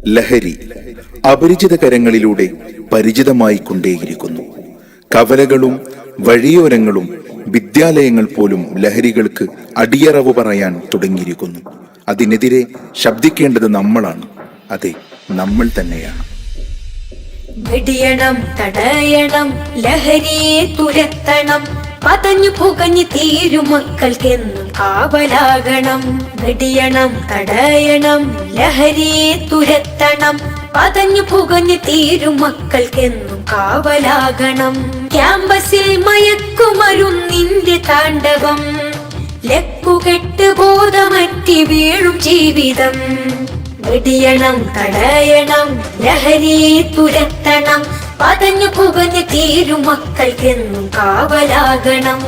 ലഹരി അപരിചിത കരങ്ങളിലൂടെ പരിചിതമായി കൊണ്ടേയിരിക്കുന്നു. കവലകളും വഴിയോരങ്ങളും വിദ്യാലയങ്ങൾ പോലും ലഹരികൾക്ക് അടിയറവ് പറയാൻ തുടങ്ങിയിരിക്കുന്നു. അതിനെതിരെ ശബ്ദിക്കേണ്ടത് നമ്മളാണ്. അതെ, നമ്മൾ തന്നെയാണ്. വെടിയണം, തടയണം, ലഹരിയെ തുരത്തണം, പതഞ്ഞു പുകഞ്ഞു തീരും മക്കൾക്കെന്നും കാവലാകണം. വെടിയണം, തടയണം, ലഹരിയെ തുരത്തണം, പതഞ്ഞു പുകഞ്ഞു തീരും മക്കൾക്കെന്നും കാവലാകണം. ക്യാമ്പസിൽ മയക്കുമരുന്നിന്റെ താണ്ഡവം, ലക്കുകെട്ട് ബോധമറ്റി വീഴും ജീവിതം. വെടിയണം, തടയണം, ലഹരിയെ തുരത്തണം, പതഞ്ഞു പുകഞ്ഞു തീരും മക്കൾക്കെന്നും കാവലാകണം.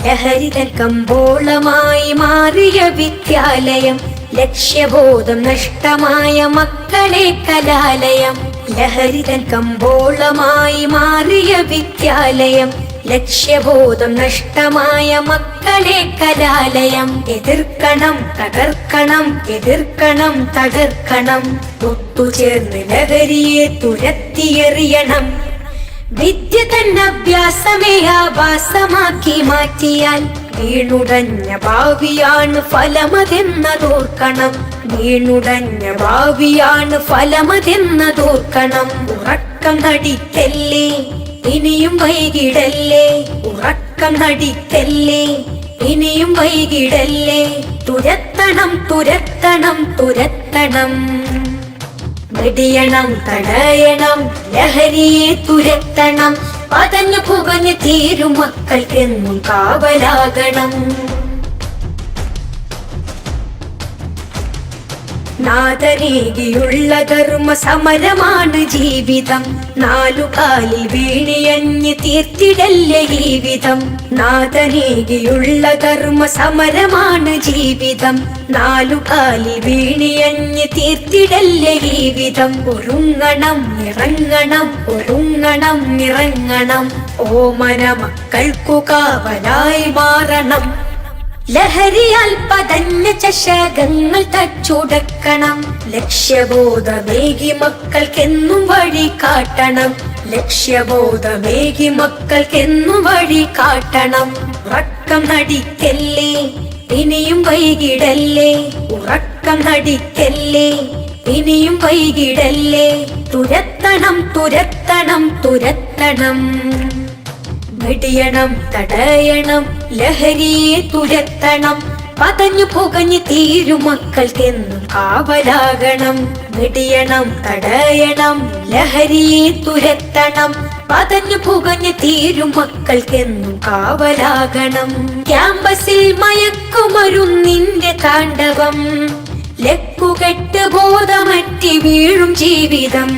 ലഹരിതൻ കമ്പോളമായി മാറിയ വിദ്യാലയം, ലക്ഷ്യബോധം നഷ്ടമായ മക്കളെ കലാലയം. ലഹരിതൻ കമ്പോളമായി മാറിയ വിദ്യാലയം, ലക്ഷ്യബോധം നഷ്ടമായ മക്കളെ കലാലയം. എതിർക്കണം, തകർക്കണം, എതിർക്കണം, തകർക്കണം, ഒത്തുചേർന്ന് ലഹരിയെ തുരത്തിയെറിയണം. വിദ്യ തന്നെ അഭ്യാസമേ ആഭാസമാക്കി മാറ്റിയാൽ വീണുടഞ്ഞ ഭാവിയാണ് ഫലമതെന്നതോർക്കണം. വീണുടഞ്ഞ ഭാവിയാണ് ഫലമതെന്നതോർക്കണം. ഉറക്കം നടിക്കല്ലേ, ഇനിയും വൈകിടല്ലേ, ഉറക്കം നടിക്കല്ലേ, ഇനിയും വൈകിടല്ലേ. തുരത്തണം, തുരത്തണം, തുരത്തണം. വെടിയണം, തടയണം, ലഹരിയെ തുരത്തണം, പതഞ്ഞു പുകഞ്ഞു തീരും മക്കൾക്കെന്നും കാവലാകണം. നാദനേകിയുള്ള ധർമ്മ സമരമാണ് ജീവിതം, നാലുകാലിൽ വീണിയഞ്ഞ് തീർത്തിടല്ലേ ജീവിതം. നാദനേകിയുള്ള ധർമ്മ സമരമാണ് ജീവിതം, നാലുകാലിൽ വീണിയഞ്ഞ് തീർത്തിടല്ലേ ജീവിതം. ഒരുങ്ങണം, ഇറങ്ങണം, ഒരുങ്ങണം, ഇറങ്ങണം, ഓമന മക്കൾക്കു കാവലായി മാറണം. ലഹരിയാൽ പതഞ്ഞ ചഷകങ്ങൾ തച്ചുടക്കണം, ലക്ഷ്യബോധമേകി മക്കൾക്കെന്നും വഴി കാട്ടണം. ലക്ഷ്യബോധമേകി മക്കൾക്കെന്നും വഴി കാട്ടണം. ഉറക്കം നടിക്കല്ലേ, ഇനിയും വൈകിടല്ലേ, ഉറക്കം നടിക്കല്ലേ, ഇനിയും വൈകിടല്ലേ. തുരത്തണം, തുരത്തണം, തുരത്തണം. വെടിയണം, തടയണം, ലഹരിയെ തുരത്തണം, പതഞ്ഞു പുകഞ്ഞു തീരും മക്കൾക്കെന്നും കാവലാകണം. വെടിയണം, തടയണം, ലഹരിയെ തുരത്തണം, പതഞ്ഞു പുകഞ്ഞു തീരും മക്കൾക്കെന്നും കാവലാകണം. ക്യാമ്പസിൽ മയക്കുമരുന്നിന്റെ താണ്ഡവം, ലക്കുകെട്ട് ബോധമറ്റി വീഴും ജീവിതം.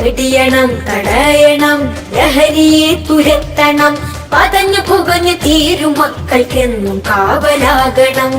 വെടിയണം, തടയണം, ലഹരിയെ തുരത്തണം, പതഞ്ഞു പുകഞ്ഞു തീരും മക്കൾക്കെന്നും കാവലാകണം.